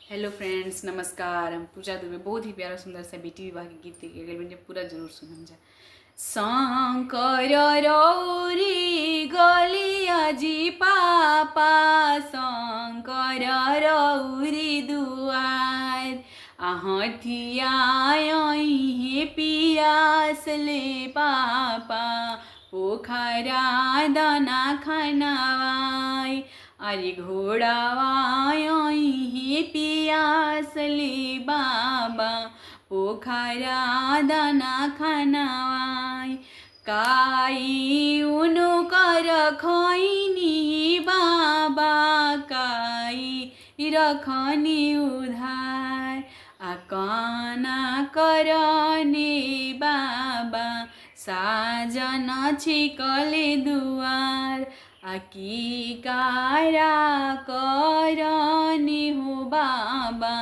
Hello friends, नमस्कार। हम पूजा दुबे बहुत ही प्यारा सुंदर सा बेटी विवाह के गीत अगर बने पूरा जरूर सुनम जा। शंकर रौरी गलिया जी पापा, शंकर रौरी दुआर आहथिया हे पियास ले पापा, पोखरा दाना खनावाई। अरे घोड़ावाई हे पियास ले बाबा, पोखरा दाना खनावाई। काई उनु कर खैनी बाबा, काई रखनी उधार। आकना करने बाबा, साजन छिकले दुआर। आकी कारा करने हो बाबा,